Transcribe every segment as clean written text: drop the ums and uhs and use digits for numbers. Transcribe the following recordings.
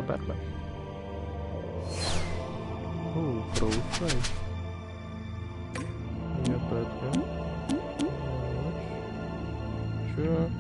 Batman. Проусай. Нет, Бэтмен. Чё?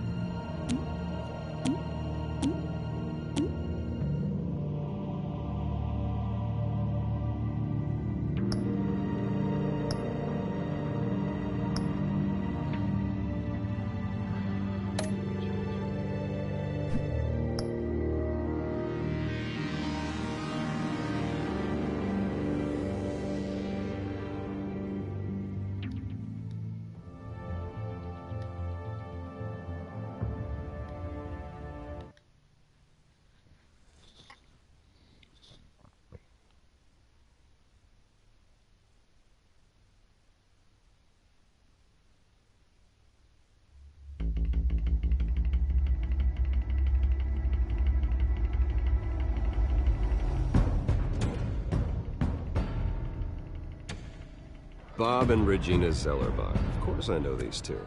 Bob and Regina Zellerbach. Of course I know these two.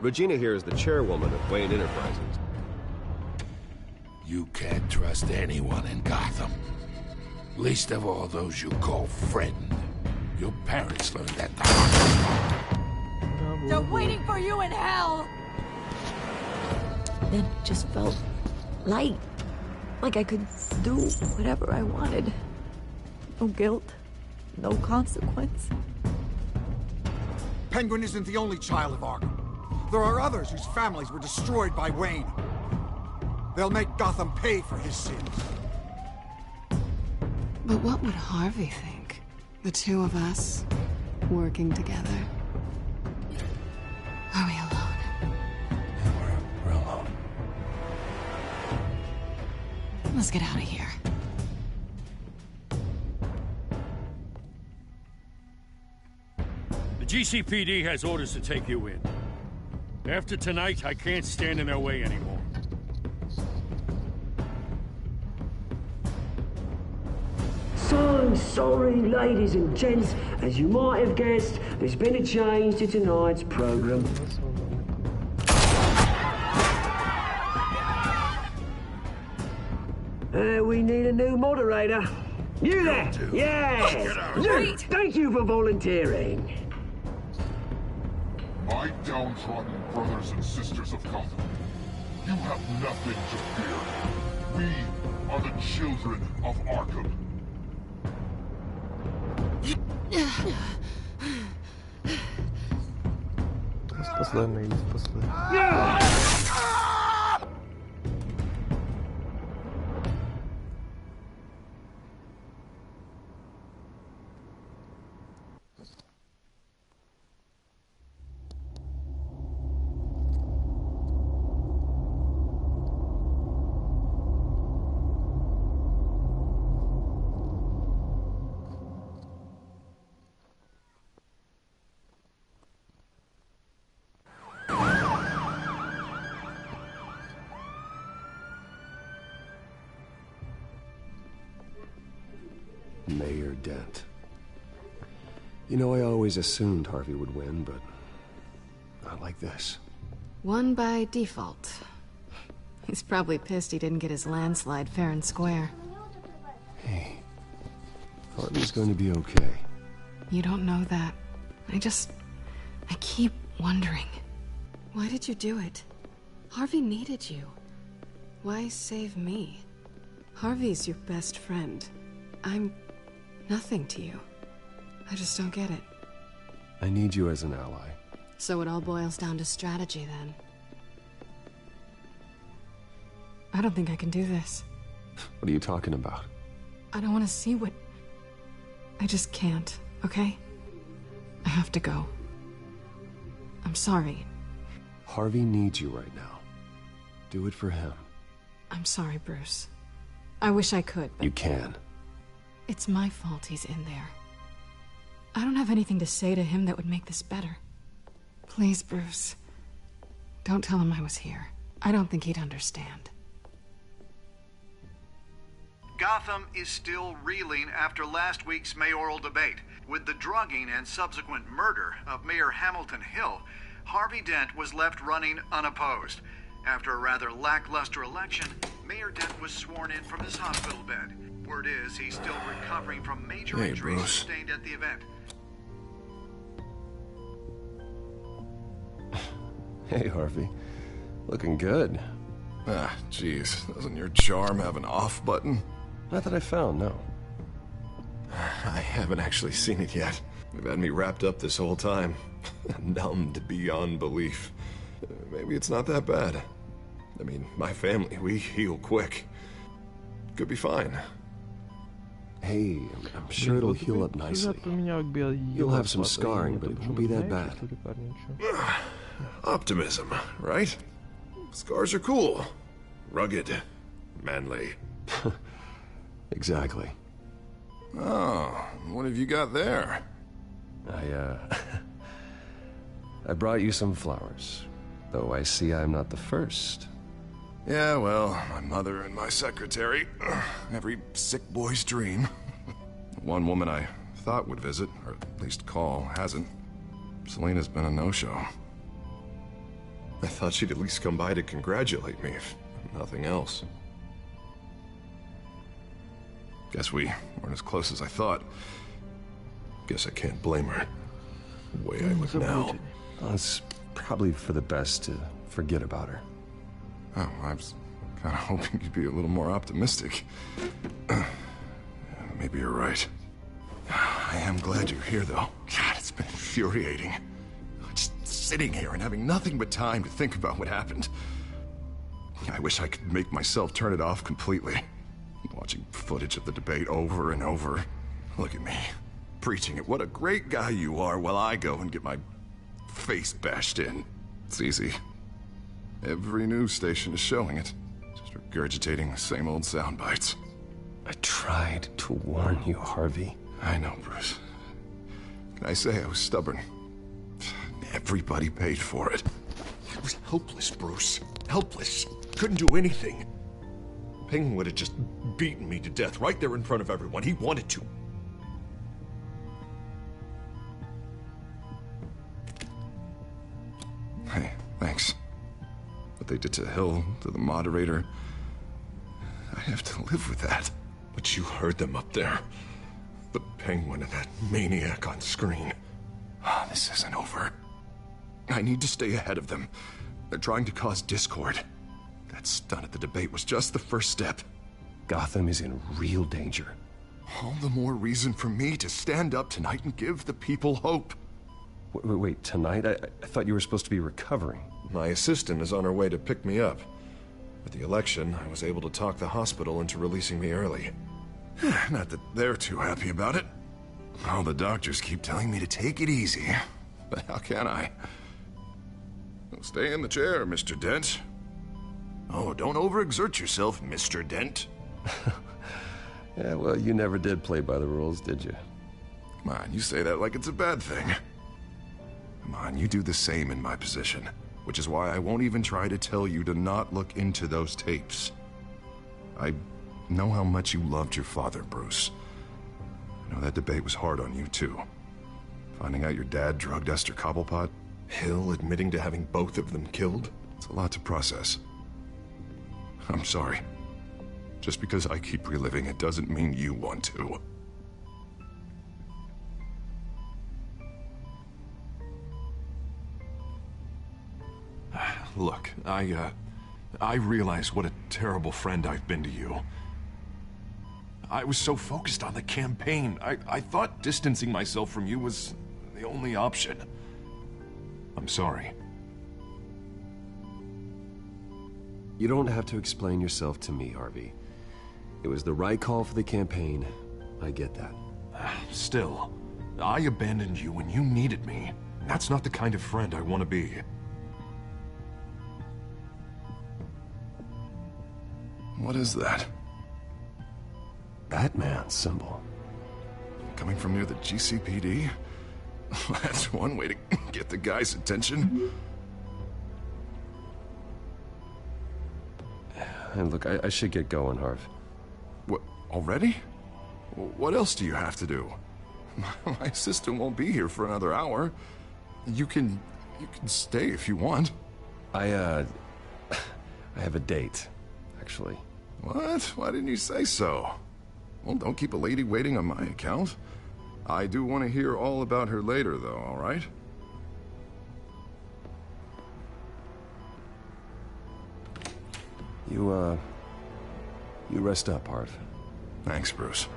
Regina here is the chairwoman of Wayne Enterprises. You can't trust anyone in Gotham. Least of all those you call friend. Your parents learned that the hard way. They're waiting for you in hell! Then it just felt light. Like I could do whatever I wanted. No guilt. No consequence. Penguin isn't the only child of Arkham. There are others whose families were destroyed by Wayne. They'll make Gotham pay for his sins. But what would Harvey think? The two of us, working together. Are we alone? Yeah, we're alone. Let's get out of here. The GCPD has orders to take you in. After tonight, I can't stand in their way anymore. So sorry, ladies and gents. As you might have guessed, there's been a change to tonight's program. We need a new moderator. You there? Yeah! You! Thank you for volunteering. My downtrodden brothers and sisters of Gotham, you have nothing to fear. We are the children of Arkham. Последний из последних. Mayor Dent. You know, I always assumed Harvey would win, but not like this. Won by default. He's probably pissed he didn't get his landslide fair and square. Hey, Harvey's going to be okay. You don't know that. I keep wondering. Why did you do it? Harvey needed you. Why save me? Harvey's your best friend. I'm nothing to you. I just don't get it. I need you as an ally. So it all boils down to strategy, then. I don't think I can do this. What are you talking about? I don't want to see what... I just can't, okay? I have to go. I'm sorry. Harvey needs you right now. Do it for him. I'm sorry, Bruce. I wish I could, but... You can. It's my fault he's in there. I don't have anything to say to him that would make this better. Please, Bruce. Don't tell him I was here. I don't think he'd understand. Gotham is still reeling after last week's mayoral debate. With the drugging and subsequent murder of Mayor Hamilton Hill, Harvey Dent was left running unopposed. After a rather lackluster election, Mayor Dent was sworn in from his hospital bed. Word is he's still recovering from major Hey, injuries Bruce. sustained at the event. Hey, Harvey. Looking good. Ah, jeez. Doesn't your charm have an off button? Not that I found, no. I haven't actually seen it yet. They've had me wrapped up this whole time. Numbed beyond belief. Maybe it's not that bad. I mean, my family, we heal quick. Could be fine. Hey, I'm sure it'll heal up nicely. You'll have some scarring, but it won't be that bad. Optimism, right? Scars are cool. Rugged. Manly. Exactly. Oh, what have you got there? I brought you some flowers. Though I see I'm not the first. Yeah, well, my mother and my secretary. Every sick boy's dream. One woman I thought would visit, or at least call, hasn't. Selena's been a no-show. I thought she'd at least come by to congratulate me, if nothing else. Guess we weren't as close as I thought. Guess I can't blame her. The way I look now. Well, it's probably for the best to forget about her. Oh, I was kind of hoping you'd be a little more optimistic. Maybe you're right. I am glad you're here, though. God, it's been infuriating. Just sitting here and having nothing but time to think about what happened. I wish I could make myself turn it off completely. Watching footage of the debate over and over. Look at me, preaching at what a great guy you are while I go and get my face bashed in. It's easy. Every news station is showing it. Just regurgitating the same old sound bites. I tried to warn you, Harvey. I know, Bruce. Can I say I was stubborn? Everybody paid for it. I was helpless, Bruce. Helpless. Couldn't do anything. Ping would have just beaten me to death right there in front of everyone. He wanted to. Hey, thanks. What they did to Hill, to the moderator, I have to live with that. But you heard them up there. The Penguin and that maniac on screen. This isn't over. I need to stay ahead of them. They're trying to cause discord. That stunt at the debate was just the first step. Gotham is in real danger. All the more reason for me to stand up tonight and give the people hope. Wait, tonight? I thought you were supposed to be recovering. My assistant is on her way to pick me up. With the election, I was able to talk the hospital into releasing me early. Not that they're too happy about it. All the doctors keep telling me to take it easy. But how can I? Stay in the chair, Mr. Dent. Oh, don't overexert yourself, Mr. Dent. Yeah, well, you never did play by the rules, did you? Come on, you say that like it's a bad thing. Come on, you do the same in my position. Which is why I won't even try to tell you to not look into those tapes. I know how much you loved your father, Bruce. I know that debate was hard on you, too. Finding out your dad drugged Esther Cobblepot, Hill admitting to having both of them killed, it's a lot to process. I'm sorry. Just because I keep reliving it doesn't mean you want to. Look, I realize what a terrible friend I've been to you. I was so focused on the campaign, I thought distancing myself from you was the only option. I'm sorry. You don't have to explain yourself to me, Harvey. It was the right call for the campaign. I get that. Still, I abandoned you when you needed me. That's not the kind of friend I want to be. What is that? Batman's symbol. Coming from near the GCPD? That's one way to get the guy's attention. And look, I should get going, Harv. What, already? What else do you have to do? My assistant won't be here for another hour. You can stay if you want. I have a date, actually. What? Why didn't you say so? Well, don't keep a lady waiting on my account. I do want to hear all about her later, though, all right? You rest up, Harv. Thanks, Bruce.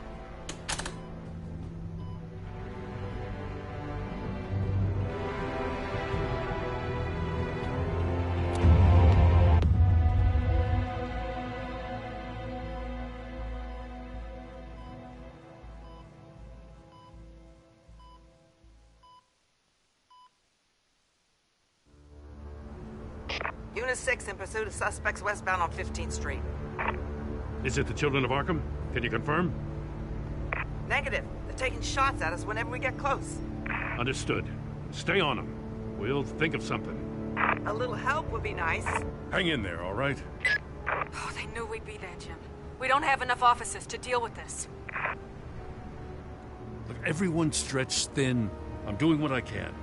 Unit 6 in pursuit of suspects westbound on 15th Street. Is it the Children of Arkham? Can you confirm? Negative. They're taking shots at us whenever we get close. Understood. Stay on them. We'll think of something. A little help would be nice. Hang in there, all right? Oh, they knew we'd be there, Jim. We don't have enough officers to deal with this. Look, everyone's stretched thin. I'm doing what I can.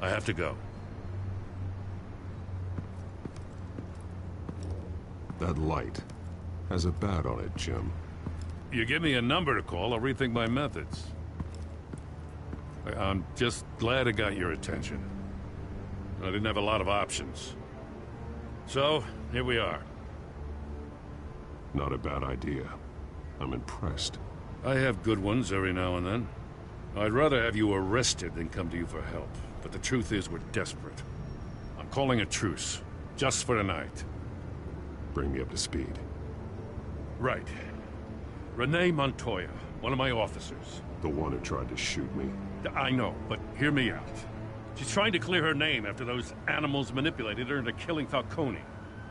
I have to go. That light has a bat on it, Jim. You give me a number to call, I'll rethink my methods. I'm just glad I got your attention. I didn't have a lot of options. So, here we are. Not a bad idea. I'm impressed. I have good ones every now and then. I'd rather have you arrested than come to you for help. But the truth is, we're desperate. I'm calling a truce, just for tonight. Bring me up to speed. Right. Renee Montoya, one of my officers. The one who tried to shoot me. I know, but hear me out. She's trying to clear her name after those animals manipulated her into killing Falcone.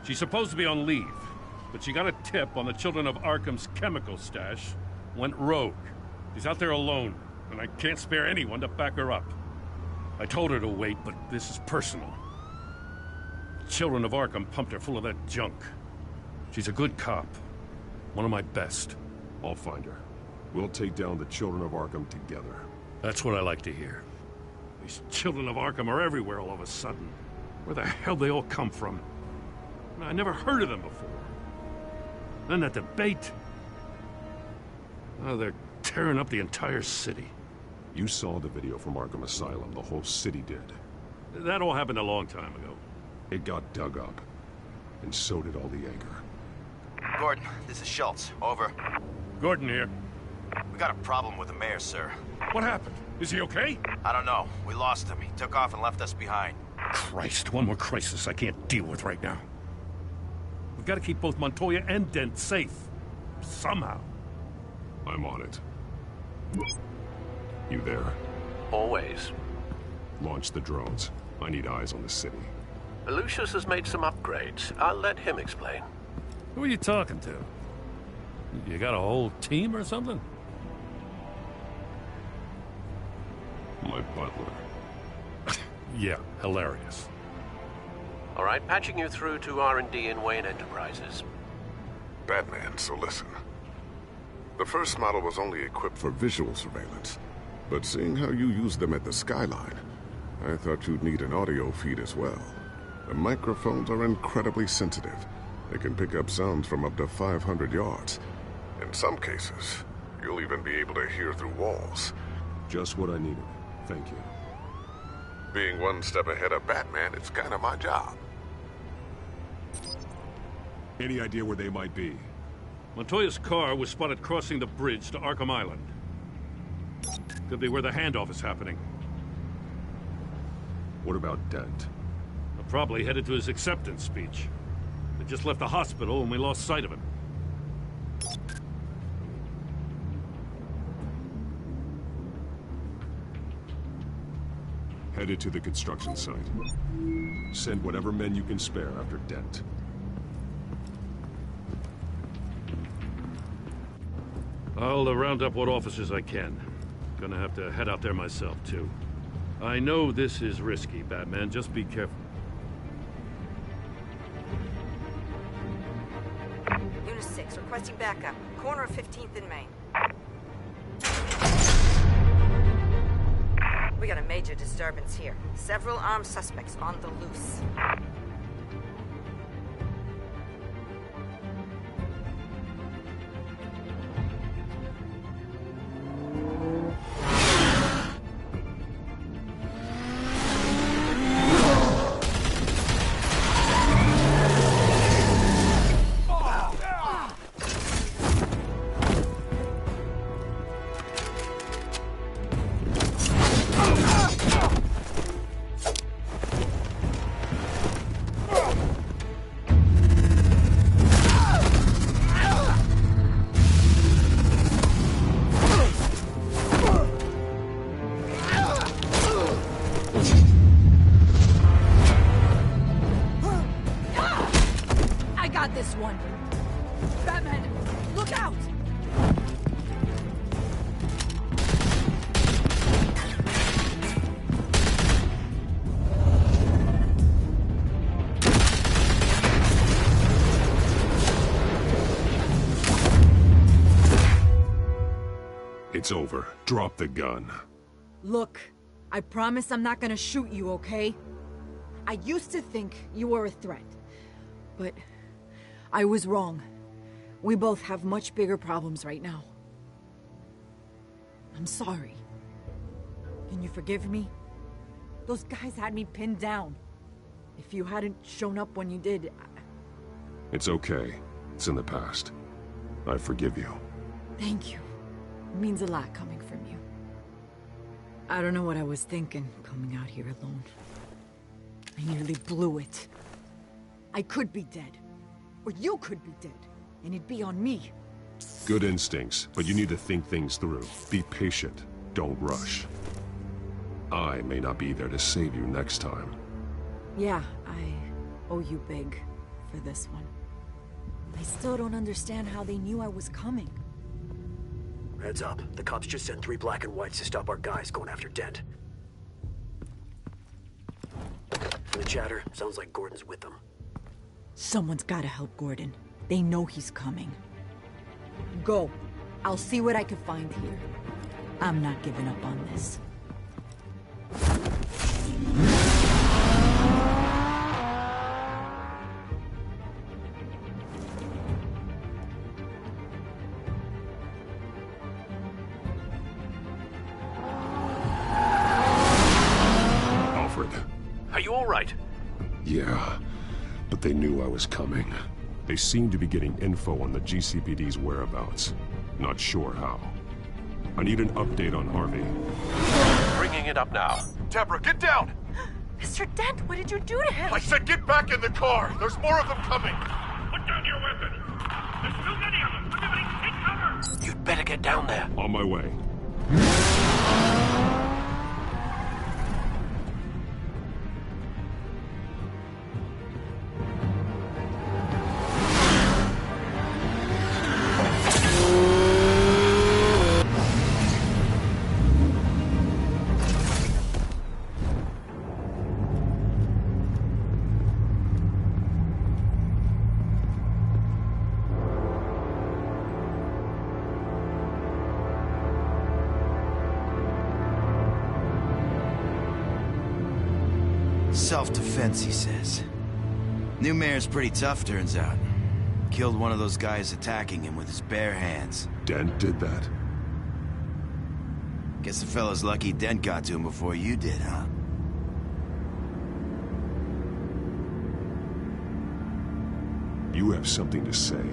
She's supposed to be on leave, but she got a tip on the Children of Arkham's chemical stash, went rogue. She's out there alone, and I can't spare anyone to back her up. I told her to wait, but this is personal. Children of Arkham pumped her full of that junk. She's a good cop. One of my best. I'll find her. We'll take down the Children of Arkham together. That's what I like to hear. These Children of Arkham are everywhere all of a sudden. Where the hell they all come from? I never heard of them before. Then that debate. Oh, they're tearing up the entire city. You saw the video from Arkham Asylum. The whole city did. That all happened a long time ago. It got dug up. And so did all the anger. Gordon, this is Schultz. Over. Gordon here. We got a problem with the mayor, sir. What happened? Is he okay? I don't know. We lost him. He took off and left us behind. Christ, one more crisis I can't deal with right now. We've got to keep both Montoya and Dent safe. Somehow. I'm on it. You there? Always. Launch the drones. I need eyes on the city. Lucius has made some upgrades. I'll let him explain. Who are you talking to? You got a whole team or something? My butler. Yeah, hilarious. All right, patching you through to R&D in Wayne Enterprises. Batman, so listen. The first model was only equipped for visual surveillance. But seeing how you use them at the skyline, I thought you'd need an audio feed as well. The microphones are incredibly sensitive. They can pick up sounds from up to 500 yards. In some cases, you'll even be able to hear through walls. Just what I needed. Thank you. Being one step ahead of Batman, it's kind of my job. Any idea where they might be? Montoya's car was spotted crossing the bridge to Arkham Island. Could be where the handoff is happening. What about Dent? Probably headed to his acceptance speech. They just left the hospital and we lost sight of him. Headed to the construction site. Send whatever men you can spare after Dent. I'll round up what officers I can. Gonna have to head out there myself, too. I know this is risky, Batman. Just be careful. Unit 6, requesting backup. Corner of 15th and Main. We got a major disturbance here. Several armed suspects on the loose. I got this one. Batman, look out! It's over. Drop the gun. Look, I promise I'm not gonna shoot you, okay? I used to think you were a threat, but I was wrong. We both have much bigger problems right now. I'm sorry. Can you forgive me? Those guys had me pinned down. If you hadn't shown up when you did, It's okay. It's in the past. I forgive you. Thank you. It means a lot coming from you. I don't know what I was thinking, coming out here alone. I nearly blew it. I could be dead. Or you could be dead. And it'd be on me. Good instincts, but you need to think things through. Be patient. Don't rush. I may not be there to save you next time. Yeah, I owe you big for this one. I still don't understand how they knew I was coming. Heads up. The cops just sent 3 black and whites to stop our guys going after Dent. From the chatter, sounds like Gordon's with them. Someone's gotta help Gordon. They know he's coming. Go. I'll see what I can find here. I'm not giving up on this. Are you all right? Yeah, but they knew I was coming. They seem to be getting info on the GCPD's whereabouts. Not sure how. I need an update on Harvey. Bringing it up now. Deborah, get down! Mr. Dent, what did you do to him? I said get back in the car! There's more of them coming! Put down your weapon! There's too many of them! Everybody take cover! You'd better get down there. On my way. Self-defense, he says. New mayor's pretty tough, turns out. Killed one of those guys attacking him with his bare hands. Dent did that? Guess the fella's lucky Dent got to him before you did, huh? You have something to say,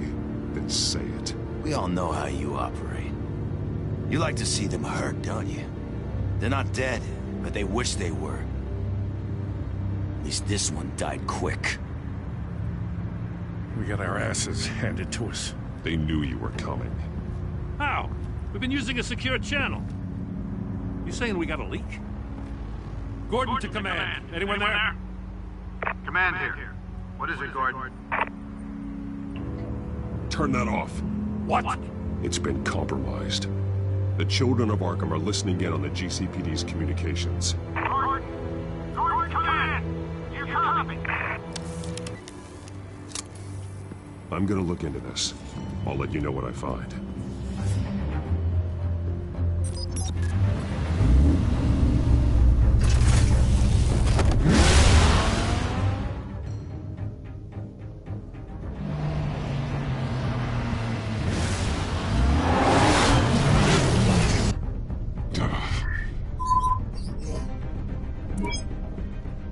then say it. We all know how you operate. You like to see them hurt, don't you? They're not dead, but they wish they were. At least this one died quick. We got our asses handed to us. They knew you were coming. How? We've been using a secure channel. You saying we got a leak? Gordon to command. Anyone there? Command here. What is it, Gordon? Turn that off. What? It's been compromised. The children of Arkham are listening in on the GCPD's communications. Gordon! Gordon, command! You copy? I'm gonna look into this. I'll let you know what I find.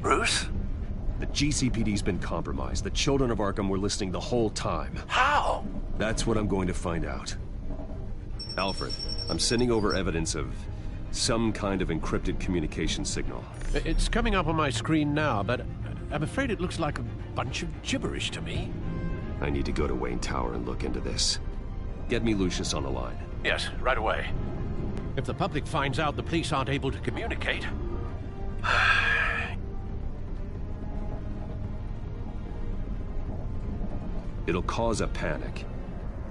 Bruce? The GCPD's been compromised. The children of Arkham were listening the whole time. How? That's what I'm going to find out. Alfred, I'm sending over evidence of some kind of encrypted communication signal. It's coming up on my screen now, but I'm afraid it looks like a bunch of gibberish to me. I need to go to Wayne Tower and look into this. Get me Lucius on the line. Yes, right away. If the public finds out the police aren't able to communicate... It'll cause a panic.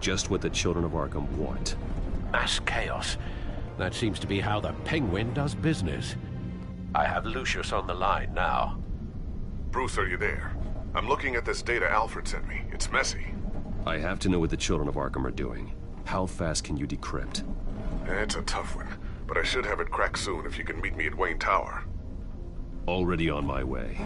Just what the children of Arkham want. Mass chaos. That seems to be how the Penguin does business. I have Lucius on the line now. Bruce, are you there? I'm looking at this data Alfred sent me. It's messy. I have to know what the children of Arkham are doing. How fast can you decrypt? It's a tough one, but I should have it cracked soon if you can meet me at Wayne Tower. Already on my way.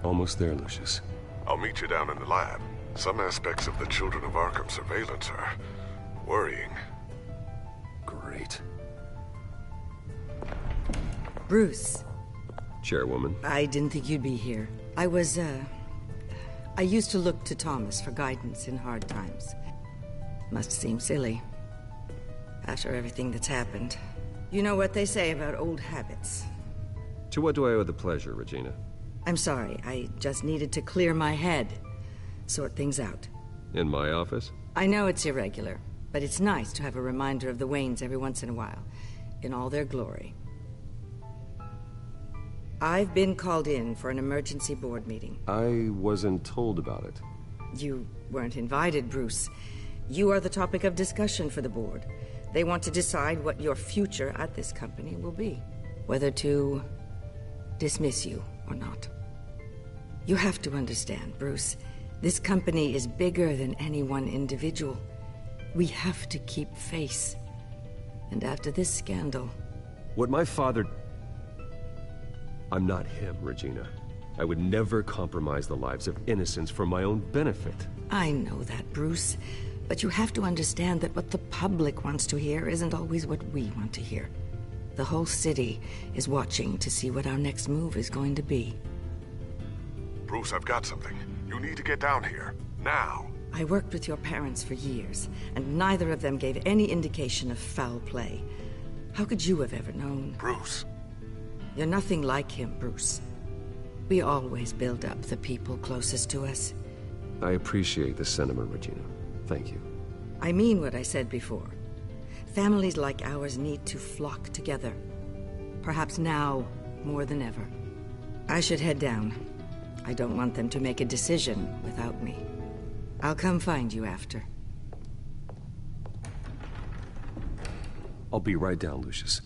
Almost there, Lucius. I'll meet you down in the lab. Some aspects of the Children of Arkham surveillance are worrying. Great. Bruce. Chairwoman. I didn't think you'd be here. I used to look to Thomas for guidance in hard times. Must seem silly. After everything that's happened. You know what they say about old habits. To what do I owe the pleasure, Regina? I'm sorry, I just needed to clear my head. Sort things out. In my office? I know it's irregular, but it's nice to have a reminder of the Waynes every once in a while. In all their glory. I've been called in for an emergency board meeting. I wasn't told about it. You weren't invited, Bruce. You are the topic of discussion for the board. They want to decide what your future at this company will be. Whether to dismiss you or not. You have to understand, Bruce. This company is bigger than any one individual. We have to keep face. And after this scandal... What my father... I'm not him, Regina. I would never compromise the lives of innocents for my own benefit. I know that, Bruce. But you have to understand that what the public wants to hear isn't always what we want to hear. The whole city is watching to see what our next move is going to be. Bruce, I've got something. You need to get down here. Now. I worked with your parents for years, and neither of them gave any indication of foul play. How could you have ever known? Bruce. You're nothing like him, Bruce. We always build up the people closest to us. I appreciate the sentiment, Regina. Thank you. I mean what I said before. Families like ours need to flock together. Perhaps now, more than ever. I should head down. I don't want them to make a decision without me. I'll come find you after. I'll be right down, Lucius.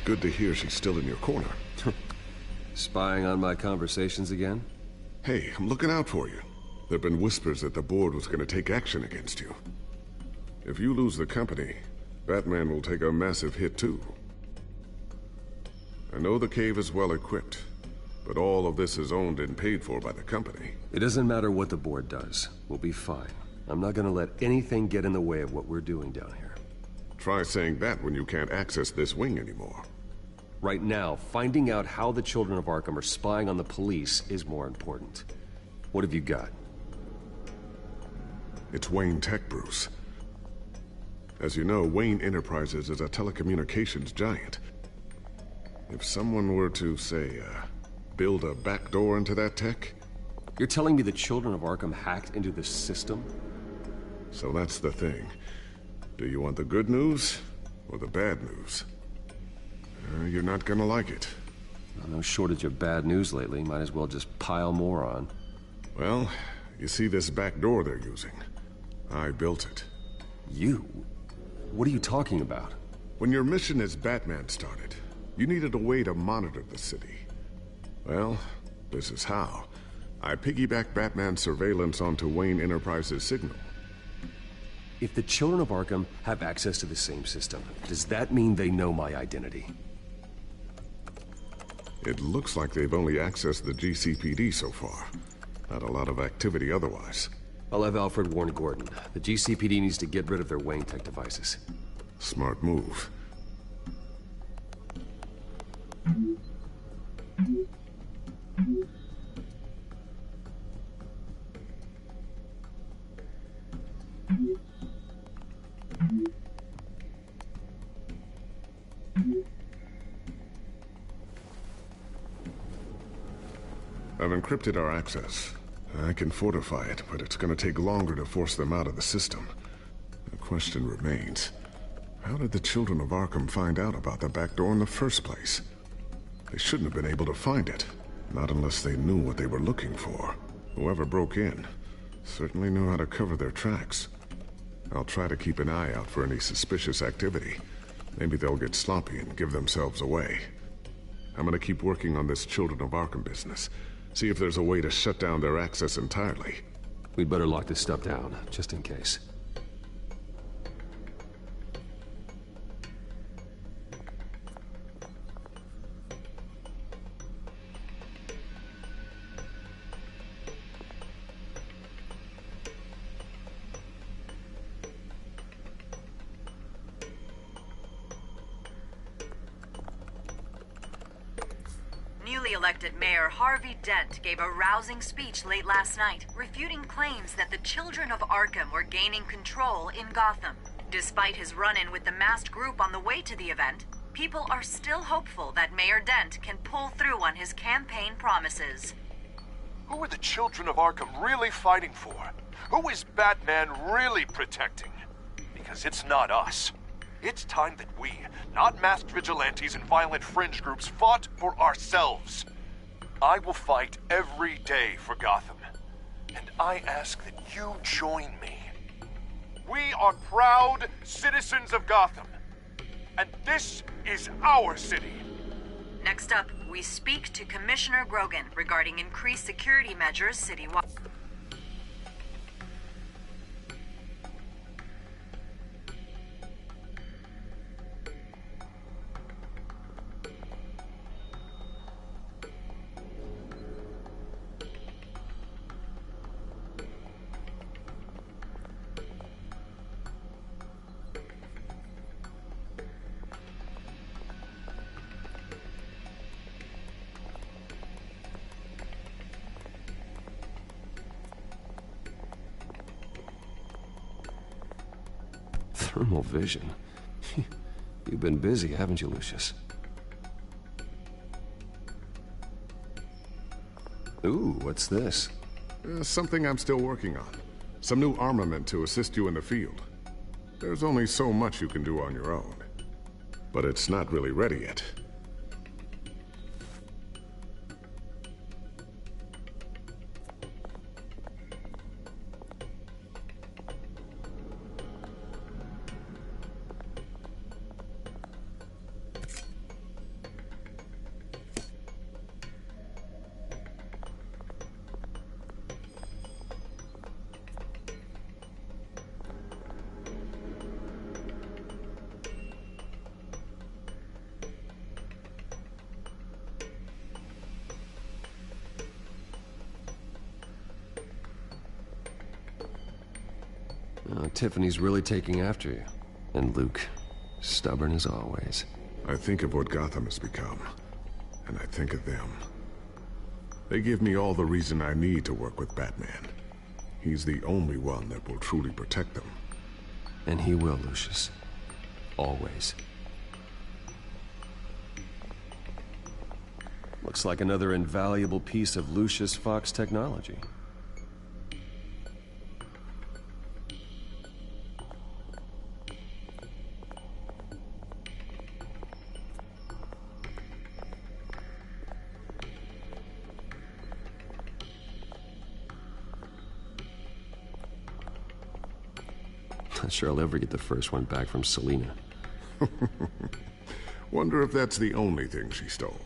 Good to hear she's still in your corner. Spying on my conversations again? Hey, I'm looking out for you. There've been whispers that the board was going to take action against you. If you lose the company, Batman will take a massive hit too. I know the cave is well equipped, but all of this is owned and paid for by the company. It doesn't matter what the board does. We'll be fine. I'm not gonna let anything get in the way of what we're doing down here. Try saying that when you can't access this wing anymore. Right now, finding out how the children of Arkham are spying on the police is more important. What have you got? It's Wayne Tech, Bruce. As you know, Wayne Enterprises is a telecommunications giant. If someone were to, say, Build a backdoor into that tech? You're telling me the children of Arkham hacked into this system? So that's the thing. Do you want the good news or the bad news? You're not gonna like it. No shortage of bad news lately. Might as well just pile more on. Well, you see this back door they're using? I built it. You? What are you talking about? When your mission as Batman started, you needed a way to monitor the city. Well, this is how. I piggybacked Batman's surveillance onto Wayne Enterprises' signal. If the children of Arkham have access to the same system, does that mean they know my identity? It looks like they've only accessed the GCPD so far. Not a lot of activity otherwise. I'll have Alfred warn Gordon. The GCPD needs to get rid of their Wayne Tech devices. Smart move. I've encrypted our access. I can fortify it, but it's gonna take longer to force them out of the system. The question remains, how did the children of Arkham find out about the back door in the first place? They shouldn't have been able to find it. Not unless they knew what they were looking for. Whoever broke in certainly knew how to cover their tracks. I'll try to keep an eye out for any suspicious activity. Maybe they'll get sloppy and give themselves away. I'm gonna keep working on this Children of Arkham business. See if there's a way to shut down their access entirely. We'd better lock this stuff down, just in case. Newly elected Mayor Harvey Dent gave a rousing speech late last night, refuting claims that the children of Arkham were gaining control in Gotham. Despite his run-in with the masked group on the way to the event, people are still hopeful that Mayor Dent can pull through on his campaign promises. Who are the children of Arkham really fighting for? Who is Batman really protecting? Because it's not us. It's time that we, not masked vigilantes and violent fringe groups, fought for ourselves. I will fight every day for Gotham. And I ask that you join me. We are proud citizens of Gotham. And this is our city. Next up, we speak to Commissioner Grogan regarding increased security measures citywide. Thermal vision. You've been busy, haven't you, Lucius? Ooh, what's this? Something I'm still working on. Some new armament to assist you in the field. There's only so much you can do on your own. But it's not really ready yet. Tiffany's really taking after you. And Luke, stubborn as always. I think of what Gotham has become, and I think of them. They give me all the reason I need to work with Batman. He's the only one that will truly protect them. And he will, Lucius. Always. Look, Looks like another invaluable piece of Lucius Fox technology. Not sure I'll ever get the first one back from Selena. Wonder if that's the only thing she stole.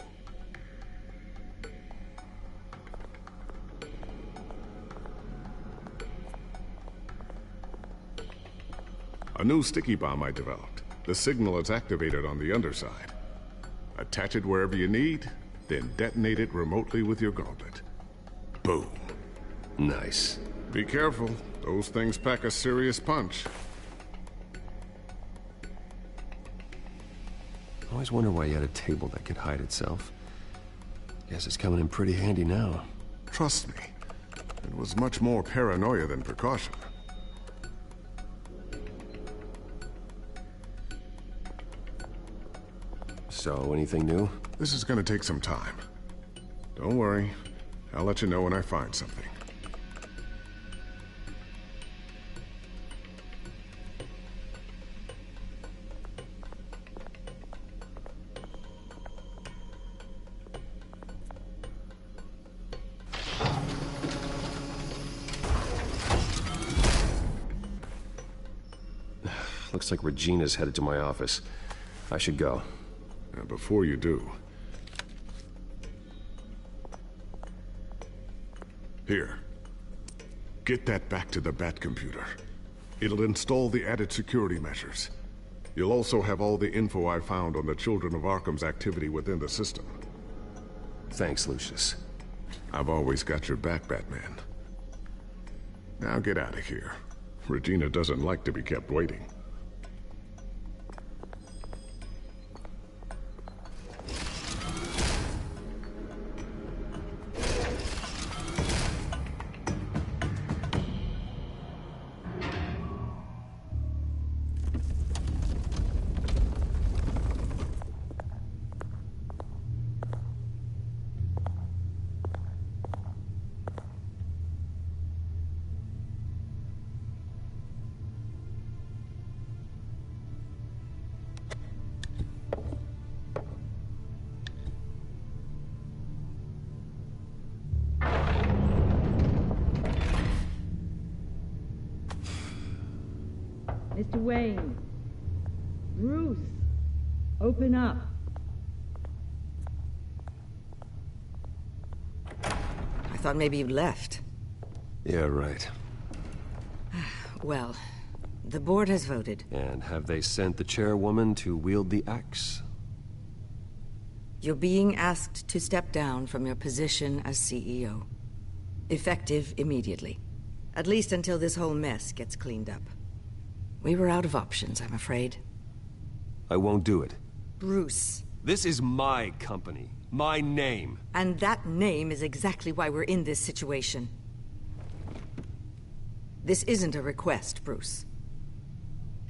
A new sticky bomb I developed. The signal is activated on the underside. Attach it wherever you need, then detonate it remotely with your gauntlet. Boom. Nice. Be careful. Those things pack a serious punch. I always wonder why you had a table that could hide itself. Guess it's coming in pretty handy now. Trust me, it was much more paranoia than precaution. So, anything new? This is gonna take some time. Don't worry, I'll let you know when I find something. Looks like Regina's headed to my office. I should go. And before you do... Here. Get that back to the Bat computer. It'll install the added security measures. You'll also have all the info I found on the Children of Arkham's activity within the system. Thanks, Lucius. I've always got your back, Batman. Now get out of here. Regina doesn't like to be kept waiting. Mr. Wayne. Bruce. Open up. I thought maybe you'd left. Yeah, right. Well, the board has voted. And have they sent the chairwoman to wield the axe? You're being asked to step down from your position as CEO. Effective immediately. At least until this whole mess gets cleaned up. We were out of options, I'm afraid. I won't do it. Bruce. This is my company. My name. And that name is exactly why we're in this situation. This isn't a request, Bruce.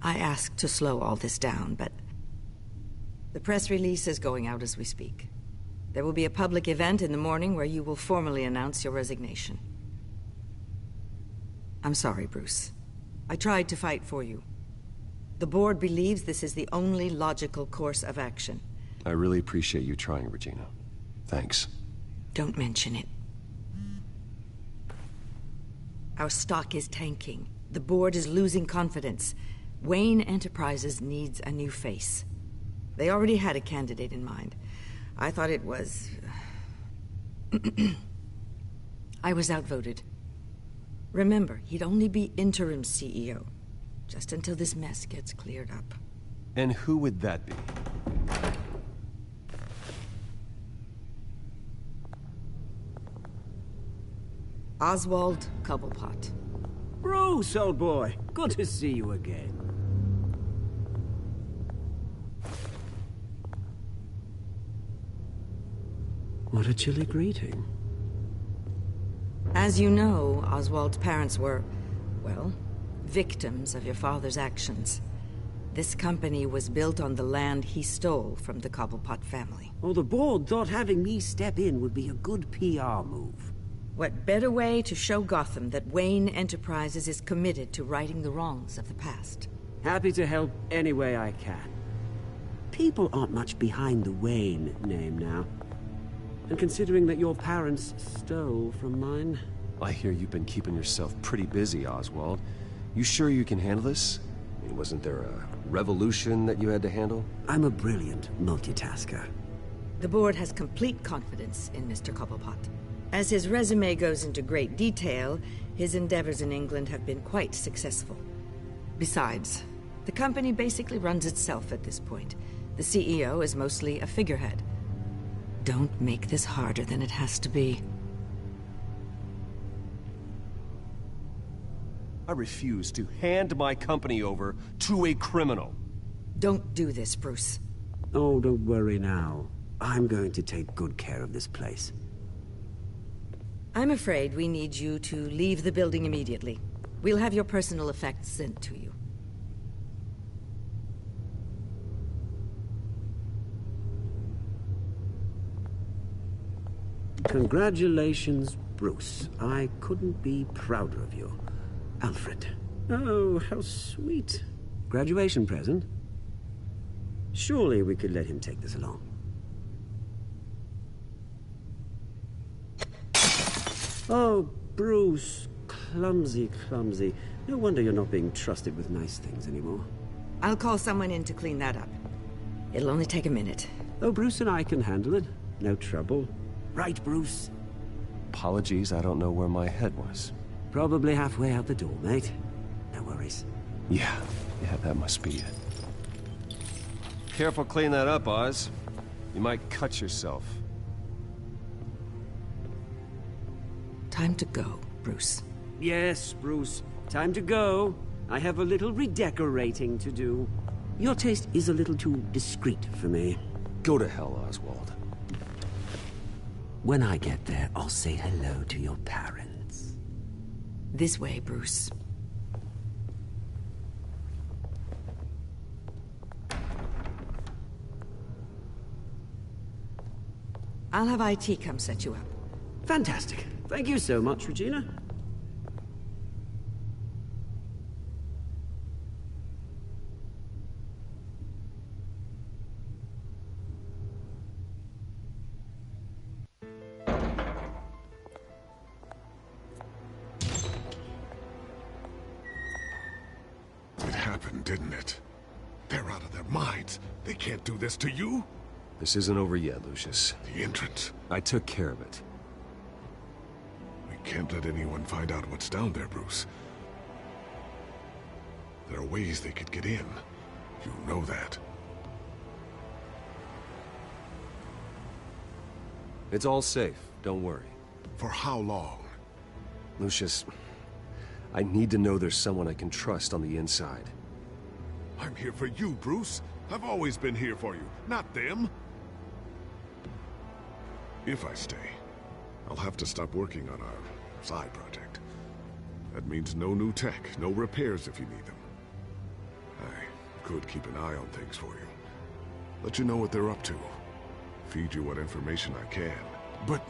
I asked to slow all this down, but... the press release is going out as we speak. There will be a public event in the morning where you will formally announce your resignation. I'm sorry, Bruce. I tried to fight for you. The board believes this is the only logical course of action. I really appreciate you trying, Regina. Thanks. Don't mention it. Our stock is tanking. The board is losing confidence. Wayne Enterprises needs a new face. They already had a candidate in mind. I thought it was... I was outvoted. Remember, he'd only be interim CEO, just until this mess gets cleared up. And who would that be? Oswald Cobblepot. Bruce, old boy. Good to see you again. What a chilly greeting. As you know, Oswald's parents were, well, victims of your father's actions. This company was built on the land he stole from the Cobblepot family. Oh, the board thought having me step in would be a good PR move. What better way to show Gotham that Wayne Enterprises is committed to righting the wrongs of the past? Happy to help any way I can. People aren't much behind the Wayne name now. And considering that your parents stole from mine... I hear you've been keeping yourself pretty busy, Oswald. You sure you can handle this? I mean, wasn't there a revolution that you had to handle? I'm a brilliant multitasker. The board has complete confidence in Mr. Cobblepot. As his resume goes into great detail, his endeavors in England have been quite successful. Besides, the company basically runs itself at this point. The CEO is mostly a figurehead. Don't make this harder than it has to be. I refuse to hand my company over to a criminal. Don't do this, Bruce. Oh, don't worry now. I'm going to take good care of this place. I'm afraid we need you to leave the building immediately. We'll have your personal effects sent to you. Congratulations, Bruce. I couldn't be prouder of you. Alfred. Oh, how sweet. Graduation present? Surely we could let him take this along. Oh, Bruce. Clumsy, clumsy. No wonder you're not being trusted with nice things anymore. I'll call someone in to clean that up. It'll only take a minute. Oh, Bruce and I can handle it. No trouble. Right, Bruce? Apologies, I don't know where my head was. Probably halfway out the door, mate. No worries. Yeah, that must be it. Careful clean that up, Oz. You might cut yourself. Time to go, Bruce. Yes, Bruce. Time to go. I have a little redecorating to do. Your taste is a little too discreet for me. Go to hell, Oswald. When I get there, I'll say hello to your parents. This way, Bruce. I'll have IT come set you up. Fantastic. Thank you so much, Regina. It happened, didn't it? They're out of their minds. They can't do this to you. This isn't over yet, Lucius. The entrance. I took care of it. We can't let anyone find out what's down there, Bruce. There are ways they could get in. You know that. It's all safe. Don't worry. For how long? Lucius, I need to know there's someone I can trust on the inside. I'm here for you, Bruce. I've always been here for you, not them. If I stay, I'll have to stop working on our side project. That means no new tech, no repairs if you need them. I could keep an eye on things for you. Let you know what they're up to. Feed you what information I can. But...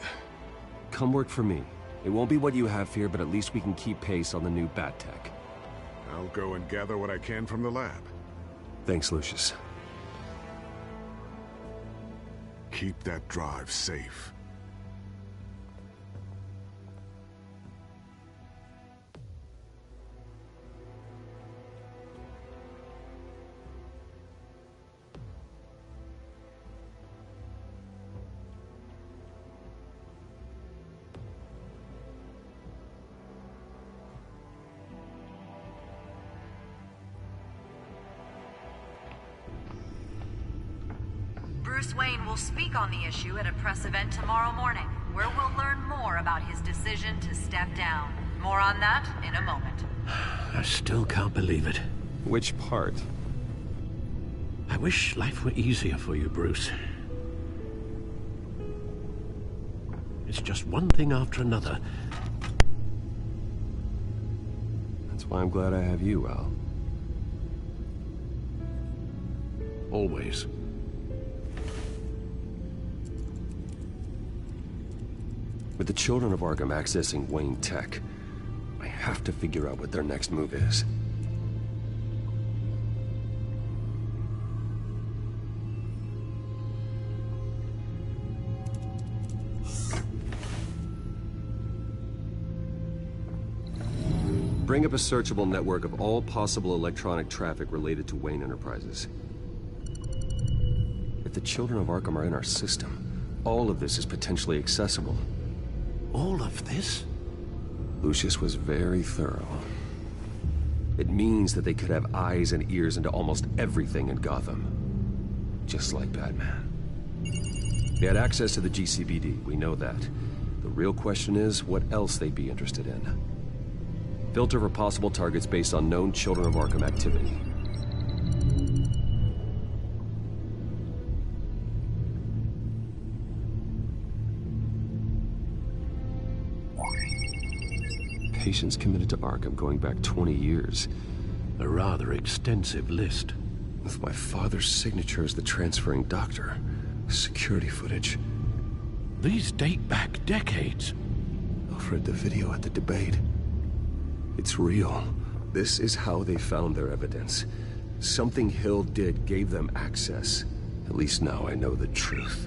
Come work for me. It won't be what you have here, but at least we can keep pace on the new bat tech. I'll go and gather what I can from the lab. Thanks, Lucius. Keep that drive safe. Bruce Wayne will speak on the issue at a press event tomorrow morning, where we'll learn more about his decision to step down. More on that in a moment. I still can't believe it. Which part? I wish life were easier for you, Bruce. It's just one thing after another. That's why I'm glad I have you, Al. always. With the children of Arkham accessing Wayne Tech, I have to figure out what their next move is. Bring up a searchable network of all possible electronic traffic related to Wayne Enterprises. If the children of Arkham are in our system, all of this is potentially accessible. All of this? Lucius was very thorough. It means that they could have eyes and ears into almost everything in Gotham. Just like Batman. They had access to the GCPD, we know that. The real question is, what else they'd be interested in. Filter for possible targets based on known Children of Arkham activity. Patients committed to Arkham going back 20 years. A rather extensive list. With my father's signature as the transferring doctor. Security footage. These date back decades. Alfred, the video at the debate. It's real. This is how they found their evidence. Something Hill did gave them access. At least now I know the truth.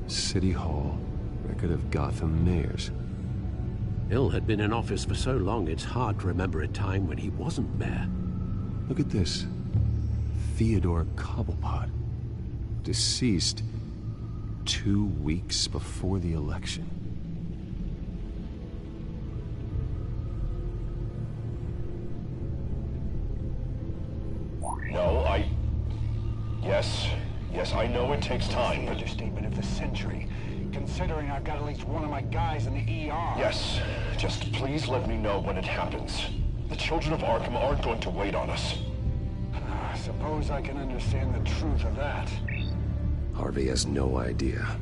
City Hall. Record of Gotham mayors. Hill had been in office for so long, it's hard to remember a time when he wasn't mayor. Look at this. Theodore Cobblepot. Deceased 2 weeks before the election. No, Yes, I know it takes time. Understatement of the century. Considering I've got at least one of my guys in the ER. Yes, just please let me know when it happens. The children of Arkham aren't going to wait on us. I suppose I can understand the truth of that. Harvey has no idea.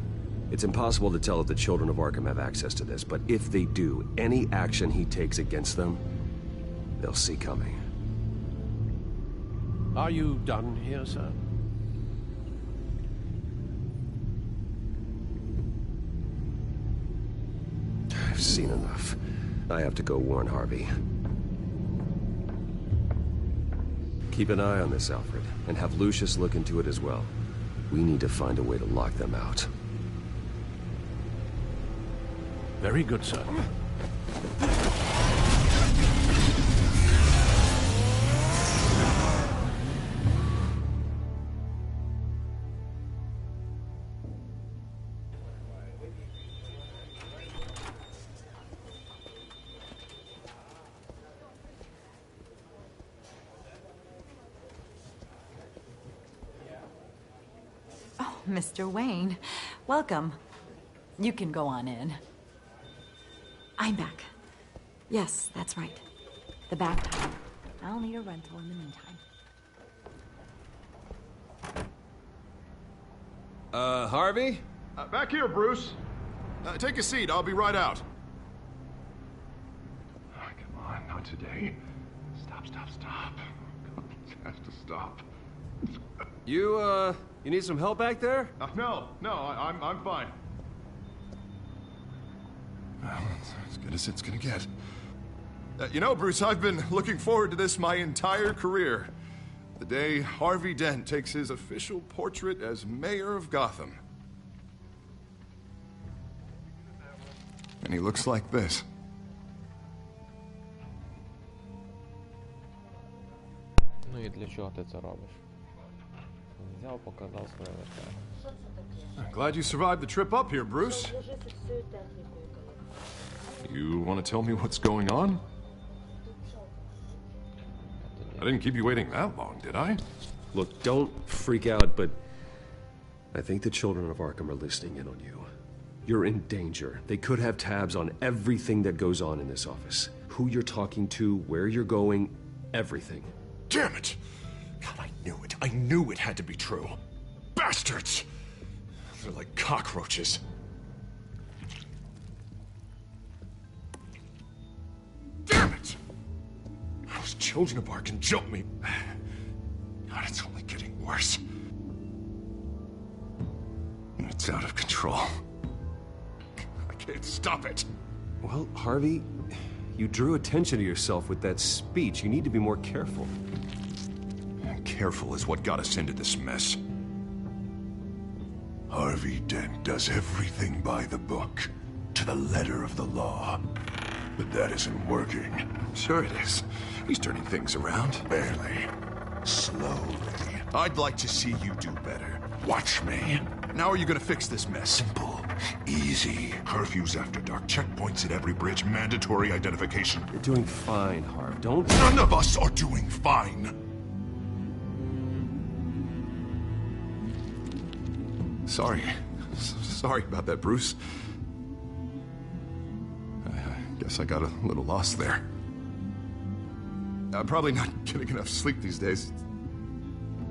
It's impossible to tell if the children of Arkham have access to this, but if they do, any action he takes against them, they'll see coming. Are you done here, sir? I've seen enough. I have to go warn Harvey. Keep an eye on this, Alfred, and have Lucius look into it as well. We need to find a way to lock them out. Very good, sir. Mr. Wayne, welcome. You can go on in. I'm back. Yes, that's right. The back time. I'll need a rental in the meantime. Harvey? Back here, Bruce. Take a seat, I'll be right out. Oh, come on, not today. Stop. It has to stop. You need some help back there? No, I'm fine. Well, it's as good as it's gonna get. You know, Bruce, I've been looking forward to this my entire career. The day Harvey Dent takes his official portrait as mayor of Gotham. And he looks like this. Ну и для чего ты это робишь? Взял, показал свое лицо. I'm glad you survived the trip up here, Bruce. You want to tell me what's going on? I didn't keep you waiting that long, did I? Look, don't freak out, but I think the children of Arkham are listening in on you. You're in danger. They could have tabs on everything that goes on in this office. Who you're talking to, where you're going, everything. Damn it! God, I knew it had to be true. Bastards! They're like cockroaches. Those children of Arkham jumped me. God, it's only getting worse. It's out of control. I can't stop it. Well, Harvey, you drew attention to yourself with that speech. You need to be more careful. Careful is what got us into this mess. Harvey Dent does everything by the book, to the letter of the law. But that isn't working. Sure it is. He's turning things around. Barely. Slowly. I'd like to see you do better. Watch me. Now are you gonna fix this mess? Simple. Easy. Curfews after dark. Checkpoints at every bridge. Mandatory identification. You're doing fine, Harv. Don't... None of us are doing fine. Sorry. Sorry about that, Bruce. I guess I got a little lost there. I'm probably not getting enough sleep these days.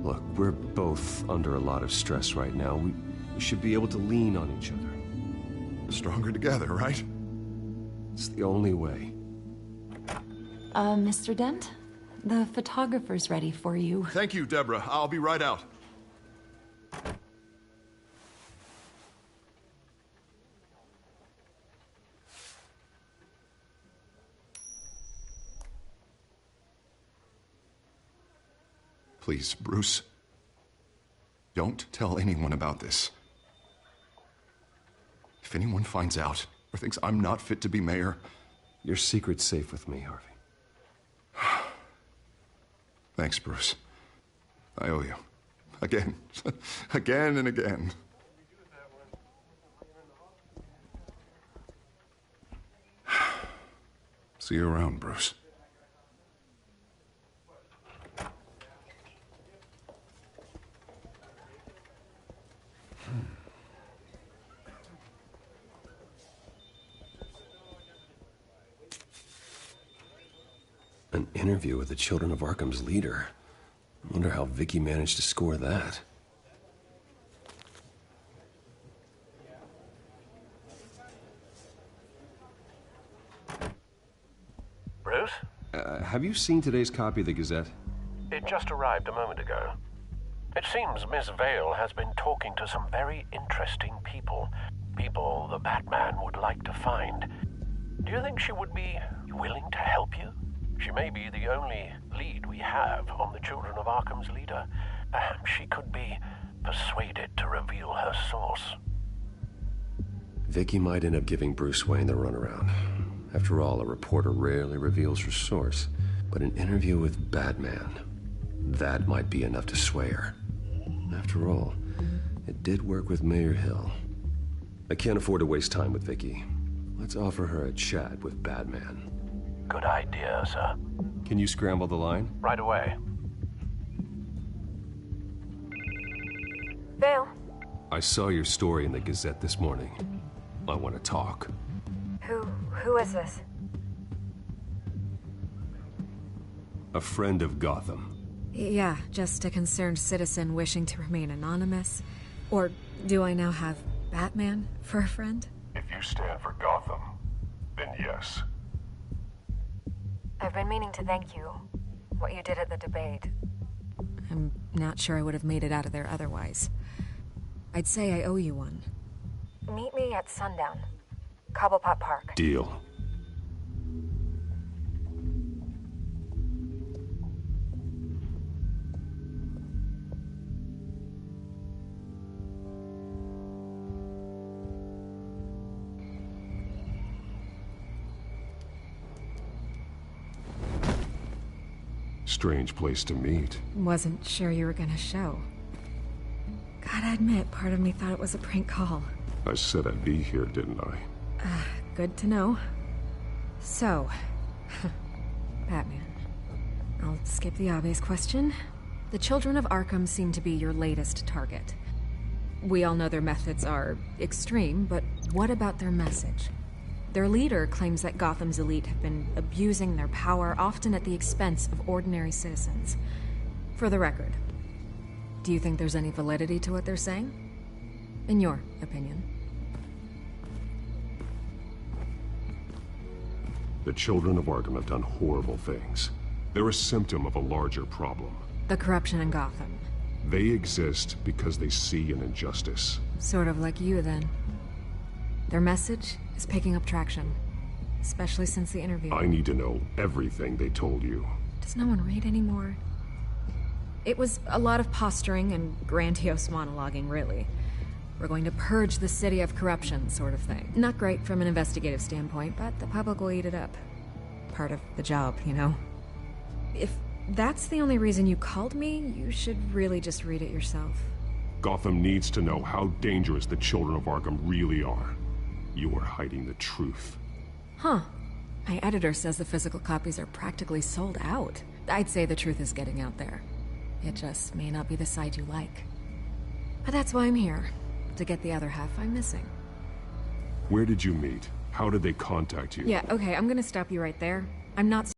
Look, we're both under a lot of stress right now. We should be able to lean on each other. Stronger together, right? It's the only way. Mr. Dent? The photographer's ready for you. Thank you, Deborah. I'll be right out. Please, Bruce. Don't tell anyone about this. If anyone finds out or thinks I'm not fit to be mayor... Your secret's safe with me, Harvey. Thanks, Bruce. I owe you. Again. Again and again. See you around, Bruce. An interview with the Children of Arkham's leader. I wonder how Vicky managed to score that. Bruce? Have you seen today's copy of the Gazette? It just arrived a moment ago. It seems Miss Vale has been talking to some very interesting people. People the Batman would like to find. Do you think she would be willing to help you? She may be the only lead we have on the Children of Arkham's leader. Perhaps she could be persuaded to reveal her source. Vicky might end up giving Bruce Wayne the runaround. After all, a reporter rarely reveals her source. But an interview with Batman, that might be enough to sway her. After all, it did work with Mayor Hill. I can't afford to waste time with Vicky. Let's offer her a chat with Batman. Good idea, sir. Can you scramble the line? Right away. Vale. I saw your story in the Gazette this morning. I want to talk. Who is this? A friend of Gotham. Yeah, just a concerned citizen wishing to remain anonymous. Or do I now have Batman for a friend? If you stand for Gotham, then yes. I've been meaning to thank you. What you did at the debate. I'm not sure I would have made it out of there otherwise. I'd say I owe you one. Meet me at sundown. Cobblepot Park. Deal. Strange place to meet. Wasn't sure you were gonna show. Gotta admit, part of me thought it was a prank call. I said I'd be here, didn't I? Good to know. So, Batman. I'll skip the obvious question. The Children of Arkham seem to be your latest target. We all know their methods are extreme, but what about their message? Their leader claims that Gotham's elite have been abusing their power, often at the expense of ordinary citizens. For the record, do you think there's any validity to what they're saying? In your opinion? The Children of Arkham have done horrible things. They're a symptom of a larger problem. The corruption in Gotham. They exist because they see an injustice. Sort of like you, then. Their message is picking up traction. Especially since the interview. I need to know everything they told you. Does no one read anymore? It was a lot of posturing and grandiose monologuing, really. We're going to purge the city of corruption, sort of thing. Not great from an investigative standpoint, but the public will eat it up. Part of the job, you know? If that's the only reason you called me, you should really just read it yourself. Gotham needs to know how dangerous the children of Arkham really are. You are hiding the truth. Huh. My editor says the physical copies are practically sold out. I'd say the truth is getting out there. It just may not be the side you like. But that's why I'm here. To get the other half I'm missing. Where did you meet? How did they contact you? Yeah, okay, I'm gonna stop you right there. I'm not